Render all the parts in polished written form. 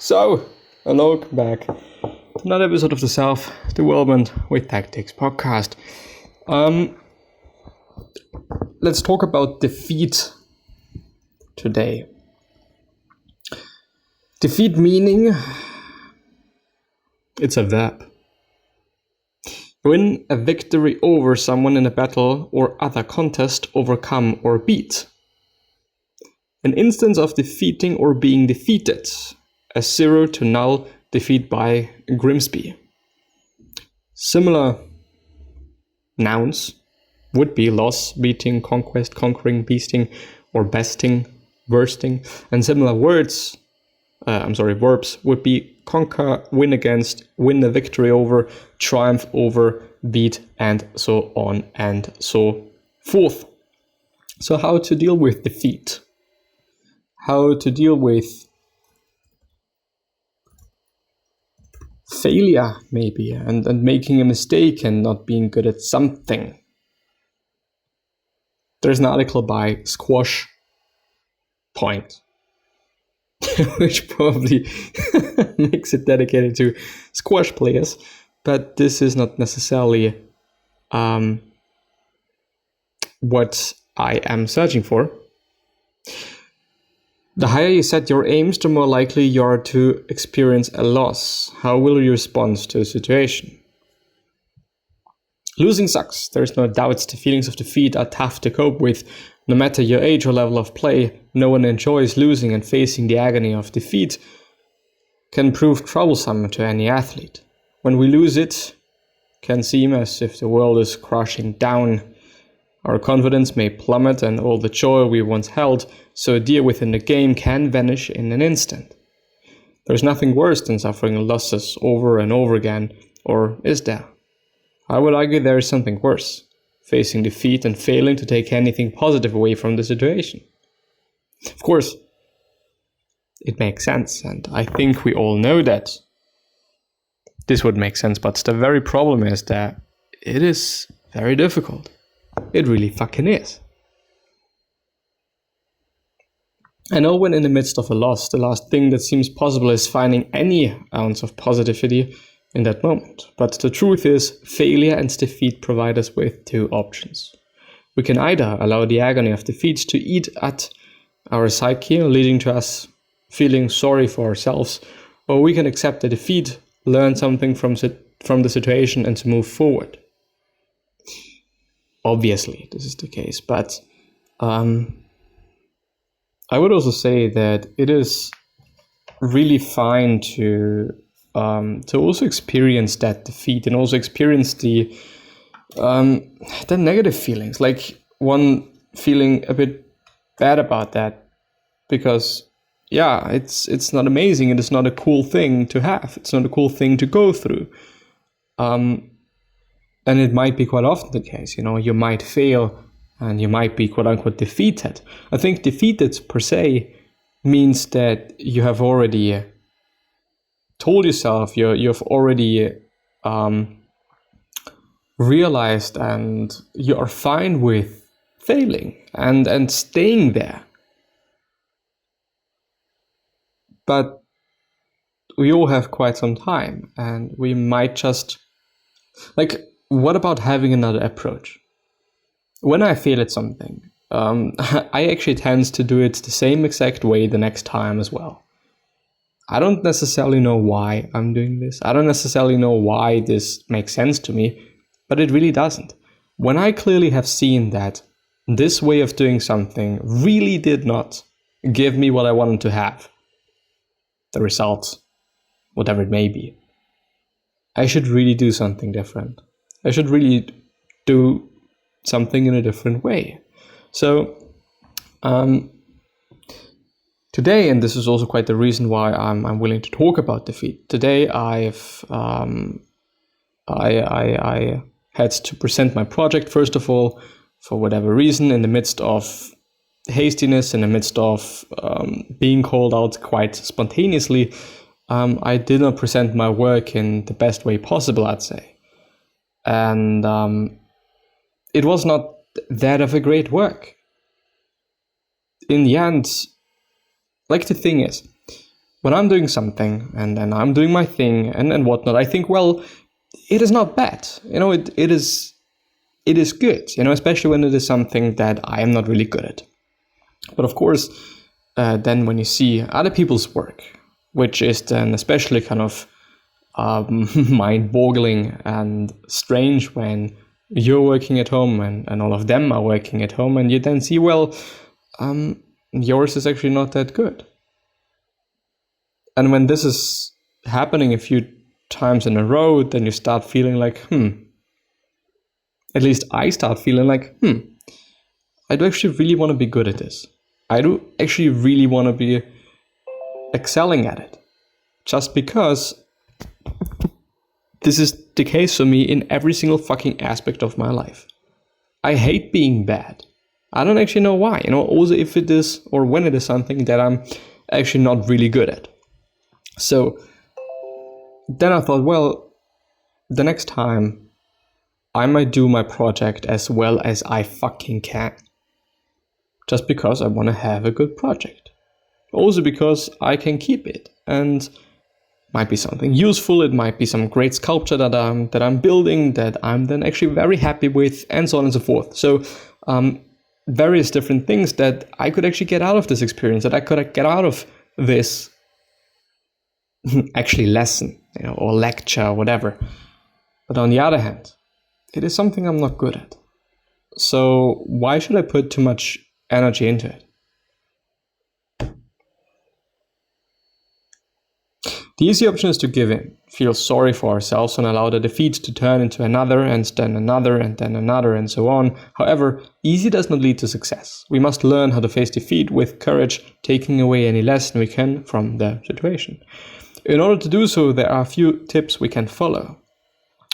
So, hello, welcome back to another episode of the Self-Development with Tactics podcast. Let's talk about defeat today. Defeat meaning, it's a verb. Win a victory over someone in a battle or other contest, overcome or beat. An instance of defeating or being defeated. A 0 to null defeat by Grimsby. Similar nouns would be loss, beating, conquest, conquering, beasting, or besting, bursting. And similar verbs would be conquer, win against, win a victory over, triumph over, beat, and so on and so forth. So how to deal with defeat? How to deal with failure, maybe, and making a mistake and not being good at something. There's an article by Squash Point, which probably makes it dedicated to squash players, but this is not necessarily what I am searching for. The higher you set your aims, the more likely you are to experience a loss. How will you respond to a situation? Losing sucks. There's no doubt the feelings of defeat are tough to cope with. No matter your age or level of play, no one enjoys losing, and facing the agony of defeat can prove troublesome to any athlete. When we lose, it can seem as if the world is crashing down. Our confidence may plummet, and all the joy we once held so dear within the game can vanish in an instant. There's nothing worse than suffering losses over and over again, or is there? I would argue there is something worse, facing defeat and failing to take anything positive away from the situation. Of course, it makes sense, and I think we all know that this would make sense, but the very problem is that it is very difficult. It really fucking is. I know when in the midst of a loss, the last thing that seems possible is finding any ounce of positivity in that moment. But the truth is, failure and defeat provide us with two options. We can either allow the agony of defeat to eat at our psyche, leading to us feeling sorry for ourselves, or we can accept the defeat, learn something from the situation, and to move forward. Obviously, this is the case, but I would also say that it is really fine to also experience that defeat and also experience the negative feelings, like one feeling a bit bad about that, because yeah, it's not amazing. It is not a cool thing to have. It's not a cool thing to go through. And it might be quite often the case, you might fail and you might be quote unquote defeated. I think defeated per se means that you have already told yourself, you've already realized and you are fine with failing and staying there. But we all have quite some time, and we might just, what about having another approach? When I fail at something, I actually tend to do it the same exact way the next time as well. I don't necessarily know why I'm doing this. I don't necessarily know why this makes sense to me, but it really doesn't. When I clearly have seen that this way of doing something really did not give me what I wanted to have, the result, whatever it may be, I should really do something different. I should really do something in a different way. So today, and this is also quite the reason why I'm willing to talk about defeat. Today, I had to present my project first of all, for whatever reason, in the midst of hastiness, in the midst of being called out quite spontaneously. I did not present my work in the best way possible, I'd say. And it was not that of a great work. In the end, the thing is, when I'm doing something and I'm doing my thing and whatnot, I think, well, it is not bad. It is good, especially when it is something that I am not really good at. But of course, then when you see other people's work, which is then especially kind of mind-boggling and strange when you're working at home and all of them are working at home, and you then see, well, yours is actually not that good. And when this is happening a few times in a row, then you start feeling like, at least I start feeling like, I do actually really want to be good at this. I do actually really want to be excelling at it. Just because this is the case for me in every single fucking aspect of my life. I hate being bad. I don't actually know why. Also if it is, or when it is something that I'm actually not really good at. So then I thought, well, the next time I might do my project as well as I fucking can. Just because I want to have a good project. Also because I can keep it. And might be something useful, it might be some great sculpture that I'm building that I'm then actually very happy with, and so on and so forth. So various different things that I could actually get out of this experience, that I could get out of this actually lesson, or lecture, or whatever. But on the other hand, it is something I'm not good at. So why should I put too much energy into it? The easy option is to give in, feel sorry for ourselves, and allow the defeat to turn into another, and then another, and then another, and so on. However, easy does not lead to success. We must learn how to face defeat with courage, taking away any lesson we can from the situation. In order to do so, there are a few tips we can follow.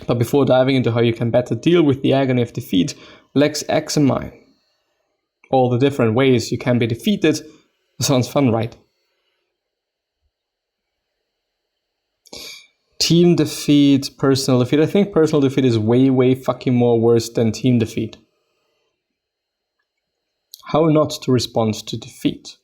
But before diving into how you can better deal with the agony of defeat, let's examine all the different ways you can be defeated. Sounds fun, right? Team defeat, personal defeat. I think personal defeat is way, way fucking more worse than team defeat. How not to respond to defeat.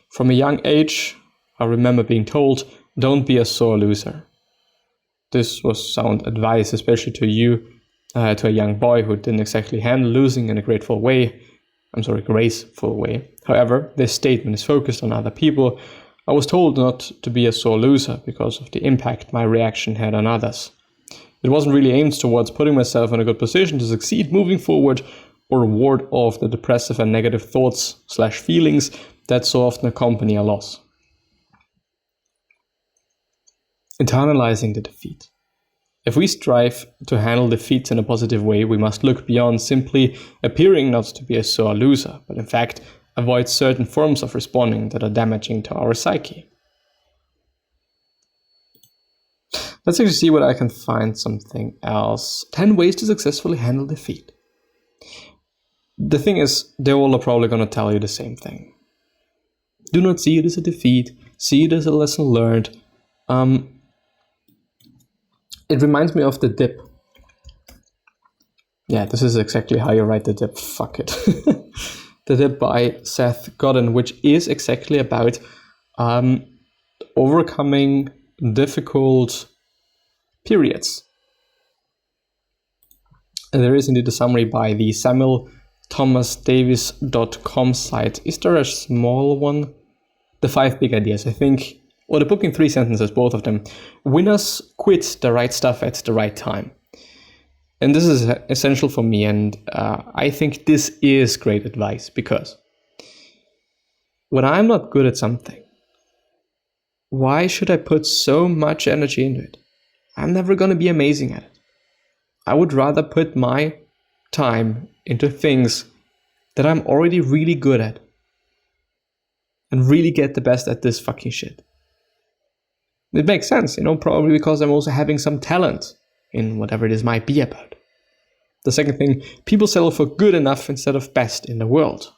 From a young age, I remember being told, don't be a sore loser. This was sound advice, especially to you, to a young boy who didn't exactly handle losing in a graceful way. However, this statement is focused on other people. I was told not to be a sore loser because of the impact my reaction had on others. It wasn't really aimed towards putting myself in a good position to succeed moving forward or ward off the depressive and negative thoughts/feelings that so often accompany a loss. Internalizing the defeat. If we strive to handle defeats in a positive way, we must look beyond simply appearing not to be a sore loser, but in fact avoid certain forms of responding that are damaging to our psyche. Let's actually see what I can find something else. 10 ways to successfully handle defeat. The thing is, they all are probably going to tell you the same thing. Do not see it as a defeat. See it as a lesson learned. It reminds me of the dip. Yeah, this is exactly how you write the dip. Fuck it. The Dip by Seth Godin, which is exactly about overcoming difficult periods. And there is indeed a summary by the SamuelThomasDavis.com site. Is there a small one? The 5 Big Ideas, I think. Or the book in 3 sentences, both of them. Winners quit the right stuff at the right time. And this is essential for me, and I think this is great advice, because when I'm not good at something, why should I put so much energy into it? I'm never going to be amazing at it. I would rather put my time into things that I'm already really good at and really get the best at this fucking shit. It makes sense, probably because I'm also having some talent in whatever it is might be about. The second thing, people settle for good enough instead of best in the world.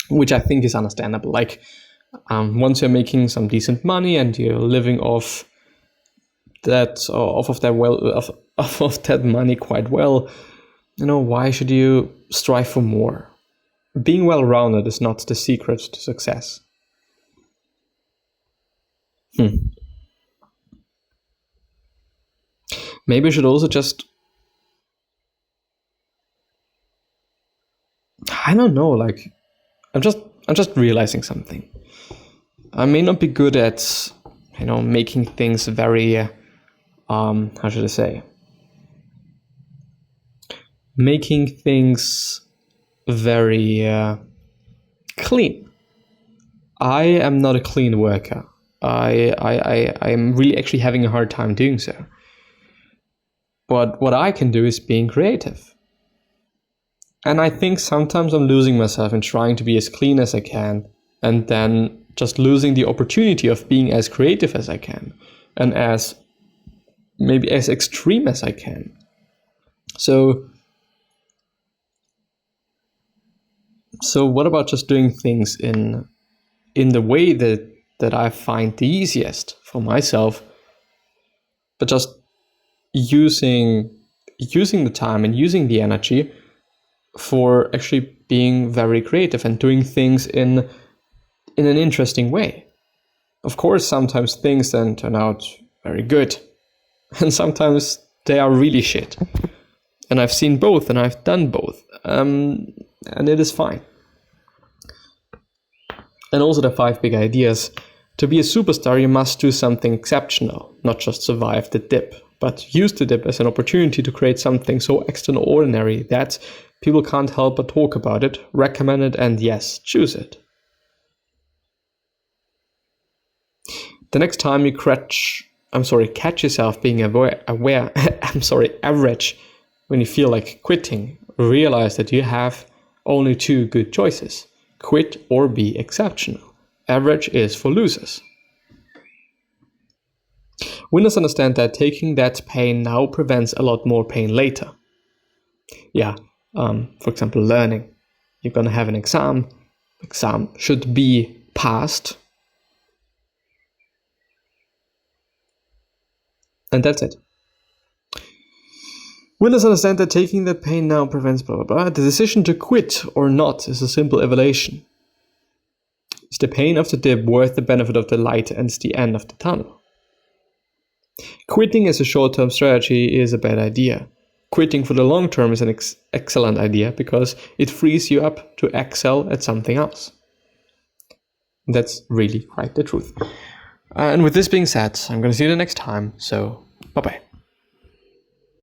Which I think is understandable. Like, once you're making some decent money and you're living off that money quite well, why should you strive for more? Being well-rounded is not the secret to success. Maybe I should also just, I don't know, like, I'm just realizing something. I may not be good at, making things very, how should I say? Making things very clean. I am not a clean worker. I'm really actually having a hard time doing so. But what I can do is being creative. And I think sometimes I'm losing myself in trying to be as clean as I can, and then just losing the opportunity of being as creative as I can, and maybe as extreme as I can. So what about just doing things in the way that I find the easiest for myself, but just using the time and using the energy for actually being very creative and doing things in an interesting way. Of course, sometimes things then turn out very good, and sometimes they are really shit. And I've seen both, and I've done both, and it is fine. And also the 5 big ideas. To be a superstar, you must do something exceptional, not just survive the dip, but use the dip as an opportunity to create something so extraordinary that people can't help but talk about it, recommend it, and yes, choose it. The next time you catch yourself being average when you feel like quitting, realize that you have only 2 good choices: quit or be exceptional. Average is for losers. Winners understand that taking that pain now prevents a lot more pain later. Yeah, for example, learning. You're gonna have an exam. Exam should be passed. And that's it. Winners understand that taking that pain now prevents blah blah blah. The decision to quit or not is a simple evaluation. Is the pain of the dip worth the benefit of the light and the end of the tunnel? Quitting as a short-term strategy is a bad idea. Quitting for the long term is an excellent idea because it frees you up to excel at something else. That's really quite the truth. And with this being said, I'm going to see you the next time. So, bye-bye.